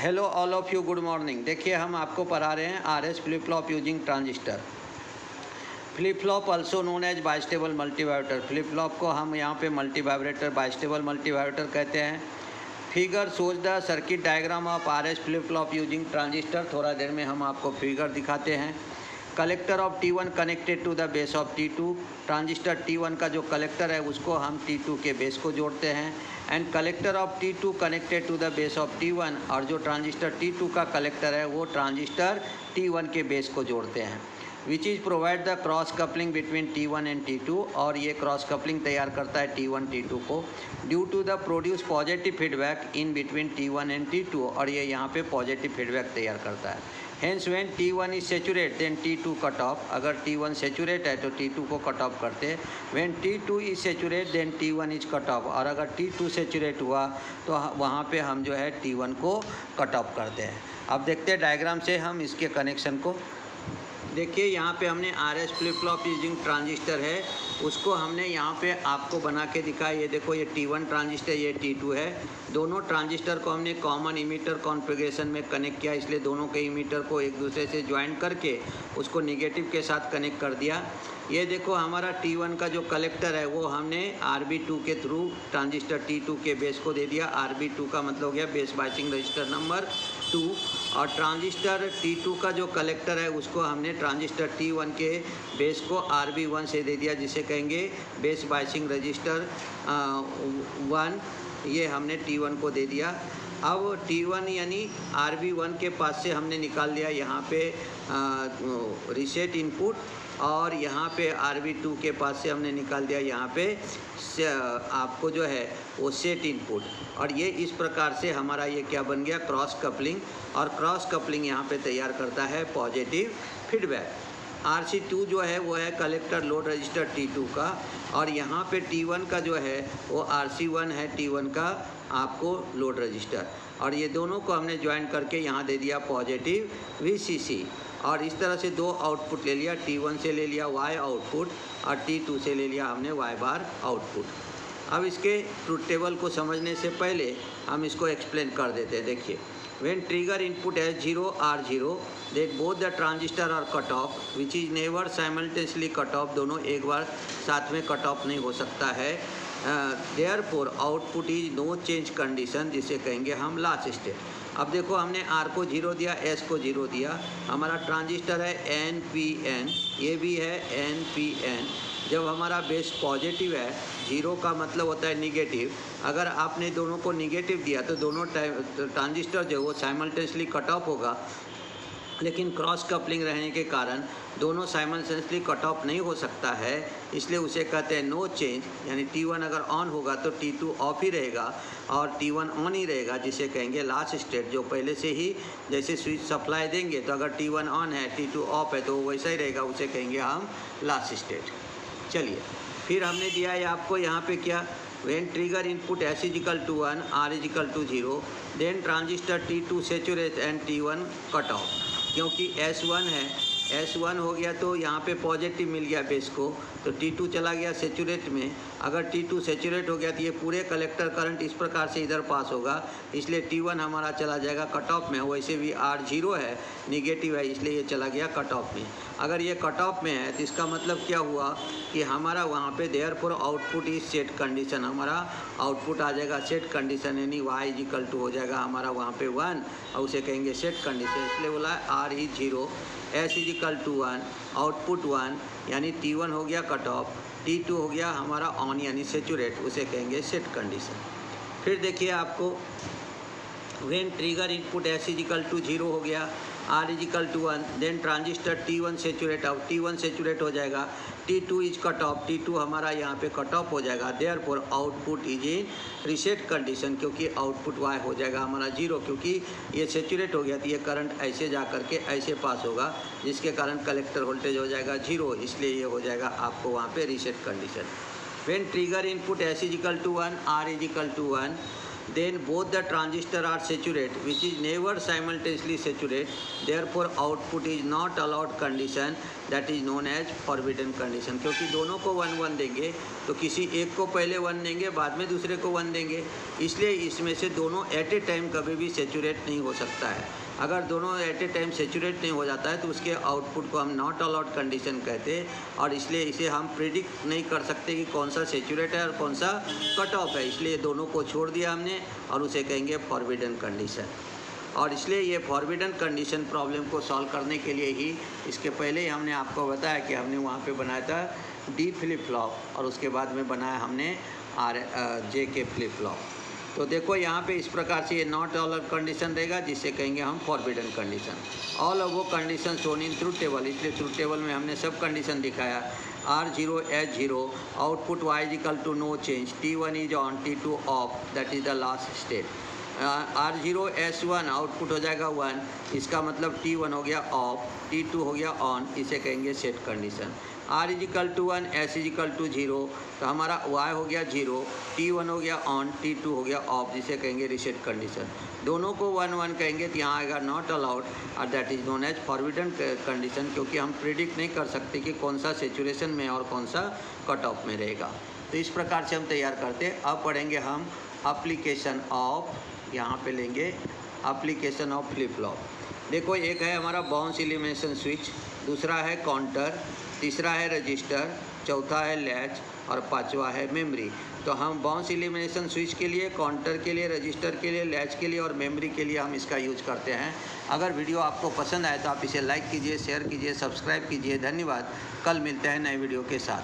Hello all of you, good morning. देखिए हम आपको पढ़ा रहे हैं RS flip flop using transistor. Flip flop also known as bistable multivibrator. Flip flop को हम यहाँ पे मल्टीवाइब्रेटर, बाइस्टेबल मल्टीवाइब्रेटर कहते हैं। Figure shows the circuit diagram of RS flip flop using transistor. थोड़ा देर में हम आपको फिगर दिखाते हैं। Collector of T1 connected to the base of T2। Transistor T1 का जो कलेक्टर है उसको हम T2 के बेस को जोड़ते हैं। And collector of T2 connected to the base of T1, और जो ट्रांजिस्टर T2 का कलेक्टर है वो ट्रांजिस्टर T1 के बेस को जोड़ते हैं। Which is provide the cross coupling between T1 and T2, और ये क्रॉस कपलिंग तैयार करता है T1 T2 को due to the produce positive feedback in between T1 and T2, और ये यहाँ पे पॉजिटिव फीडबैक तैयार करता है। Hence when T1 is saturated then T2 cut off. अगर T1 सेचुरेट है तो T2 को कट ऑफ करते हैं। When T2 is saturated then T1 is cut off, और अगर T2 सेचुरेट हुआ तो वहाँ पे हम जो है T1 को कट ऑफ करते हैं। अब देखते हैं डायग्राम से हम इसके कनेक्शन को। देखिए यहाँ पे हमने RS flip flop using transistor है, उसको हमने यहाँ पे आपको बना के दिखाया। ये देखो, ये T1 ट्रांजिस्टर, ये T2 है। दोनों ट्रांजिस्टर को हमने कॉमन इमीटर कॉन्फ़िगरेशन में कनेक्ट किया, इसलिए दोनों के इमीटर को एक दूसरे से ज्वाइन करके उसको निगेटिव के साथ कनेक्ट कर दिया। ये देखो हमारा T1 का जो कलेक्टर है वो हमने RB2 के थ्रू ट्रांजिस्टर T2 के बेस को दे दिया। RB2 का मतलब हो गया बेस बायसिंग रजिस्टर नंबर 2, और ट्रांजिस्टर T2 का जो कलेक्टर है उसको हमने ट्रांजिस्टर T1 के बेस को RB1 से दे दिया, जिसे कहेंगे बेस बायसिंग रजिस्टर 1। ये हमने T1 को दे दिया। अब T1 यानी RB1 के पास से हमने निकाल लिया यहाँ पे रीसेट इनपुट, और यहाँ पे RB2 के पास से हमने निकाल दिया यहाँ पे आपको जो है वो सेट इनपुट। और ये इस प्रकार से हमारा ये क्या बन गया, क्रॉस कपलिंग। और क्रॉस कपलिंग यहाँ पे तैयार करता है पॉजिटिव फीडबैक। RC2 जो है वो है कलेक्टर लोड रजिस्टर T2 का, और यहाँ पे T1 का जो है वो RC1 है T1 का आपको लोड रजिस्टर, और ये दोनों को हमने ज्वाइन करके यहाँ दे दिया पॉजिटिव VCC। और इस तरह से दो आउटपुट ले लिया, T1 से ले लिया Y आउटपुट और T2 से ले लिया हमने Y बार आउटपुट। अब इसके ट्रुथ टेबल को समझने से पहले हम इसको एक्सप्लेन कर देते हैं। देखिए, when trigger input has 0 R0 then both the transistor are cut off which is never simultaneously cut off। दोनों एक बार साथ में कट ऑफ नहीं हो सकता है। therefore output is no change condition, जिसे कहेंगे हम लास्ट स्टेट। अब देखो हमने R को 0 दिया, S को 0 दिया। हमारा ट्रांजिस्टर है NPN, ये भी है NPN। जब हमारा बेस पॉजिटिव है, 0 का मतलब होता है निगेटिव। अगर आपने दोनों को निगेटिव दिया तो दोनों ट्रांजिस्टर जो है वो साइमल्टेनियसली कट ऑफ होगा, लेकिन क्रॉस कपलिंग रहने के कारण दोनों साइमल्टेनियसली कट ऑफ नहीं हो सकता है, इसलिए उसे कहते हैं नो चेंज। यानी T1 अगर ऑन होगा तो T2 ऑफ ही रहेगा, और T1 ऑन ही रहेगा, जिसे कहेंगे लास्ट स्टेट। जो पहले से ही जैसे स्विच सप्लाई देंगे तो अगर T1 ऑन है T2 ऑफ है तो वैसा ही रहेगा, उसे कहेंगे हम लास्ट स्टेट। चलिए फिर हमने दिया है आपको यहाँ पे क्या, when trigger input S is equal to 1 R is equal to 0 then transistor T2 saturate and T1 cut off। क्योंकि S1 है, S1 हो गया तो यहाँ पे पॉजिटिव मिल गया बेस को, तो T2 चला गया सेचुरेट में। अगर T2 सेचुरेट हो गया तो ये पूरे कलेक्टर करंट इस प्रकार से इधर पास होगा, इसलिए T1 हमारा चला जाएगा कट ऑफ में। वैसे भी R0 है, निगेटिव है, इसलिए ये चला गया कट ऑफ में। अगर ये कट ऑफ में है तो इसका मतलब क्या हुआ कि हमारा वहाँ पे therefore output is set condition. हमारा आउटपुट आ जाएगा सेट कंडीशन, यानी Y इज इक्वल टू हो जाएगा हमारा वहाँ पे 1, और उसे कहेंगे सेट कंडीशन। इसलिए बोला R is 0, S is equal to 1, output 1, यानी T1 हो गया कट ऑफ, T2 हो गया हमारा ऑन यानी सेचुरेट, उसे कहेंगे सेट कंडीशन। फिर देखिए आपको when trigger input S is equal to 0 हो गया, R is equal to 1, then transistor T1 saturate, अब T1 सेचुरेट हो जाएगा, T2 is cut off, T2 हमारा यहाँ पे कट ऑफ हो जाएगा। Therefore output is in reset condition, क्योंकि आउटपुट Y हो जाएगा हमारा 0, क्योंकि ये सेचुरेट हो गया तो ये करंट ऐसे जा करके ऐसे पास होगा, जिसके कारण कलेक्टर वोल्टेज हो जाएगा 0, इसलिए ये हो जाएगा आपको वहाँ पे reset condition. When trigger input S is equal to 1 R is equal to 1 then both the transistor are saturate which is never simultaneously saturate, therefore output is not allowed condition, that is known as forbidden condition. क्योंकि दोनों को 1 1 देंगे तो किसी एक को पहले 1 देंगे, बाद में दूसरे को 1 देंगे, इसलिए इसमें से दोनों एट ए टाइम कभी भी सेचुरेट नहीं हो सकता है। अगर दोनों एट ए टाइम सेचुरेट नहीं हो जाता है तो उसके आउटपुट को हम नॉट अलाउड कंडीशन कहते हैं, और इसलिए इसे हम प्रिडिक्ट नहीं कर सकते कि कौन सा सेचुरेट है और कौन सा कट ऑफ है, इसलिए दोनों को छोड़ दिया हमने और उसे कहेंगे फॉरबिडन कंडीशन। और इसलिए ये फॉरबिडन कंडीशन प्रॉब्लम को सॉल्व करने के लिए ही इसके पहले ही हमने आपको बताया कि हमने वहाँ पे बनाया था डी फ्लिप फ्लॉप और उसके बाद में बनाया हमने जे के फ्लिप फ्लॉप। तो देखो यहाँ पे इस प्रकार से ये नॉट अलाउड कंडीशन रहेगा जिसे कहेंगे हम फॉरबिडन कंडीशन। ऑल ऑफ वो condition shown in truth table, इसलिए ट्रूथ टेबल में हमने सब कंडीशन दिखाया। R0 H0 output Y equal to no change, T1 is on, T2 off, that is the last state. R0 S1 output हो जाएगा 1, इसका मतलब T1 हो गया ऑफ, T2 हो गया ऑन, इसे कहेंगे set condition. R is equal to 1, S is equal to 0, तो हमारा Y हो गया 0, T1 हो गया ऑन, T2 हो गया ऑफ, जिसे कहेंगे रीसेट कंडीशन। दोनों को 1 1 कहेंगे तो यहाँ आएगा नॉट अलाउड और that is known as forbidden condition, क्योंकि हम प्रिडिक्ट नहीं कर सकते कि कौन सा सेचुरेशन में और कौन सा कट ऑफ में रहेगा। तो इस प्रकार से हम तैयार करते हैं। अब पढ़ेंगे हम एप्लीकेशन ऑफ, यहाँ पे लेंगे एप्लीकेशन ऑफ फ्लिप फ्लॉप। देखो एक है हमारा बाउंस एलिमिनेशन स्विच, दूसरा है काउंटर, तीसरा है रजिस्टर, चौथा है लैच और पांचवा है मेमोरी। तो हम बाउंस एलिमिनेशन स्विच के लिए, काउंटर के लिए, रजिस्टर के लिए, लैच के लिए और मेमोरी के लिए हम इसका यूज करते हैं। अगर वीडियो आपको पसंद आए तो आप इसे लाइक कीजिए, शेयर कीजिए, सब्सक्राइब कीजिए। धन्यवाद। कल मिलते हैं नए वीडियो के साथ।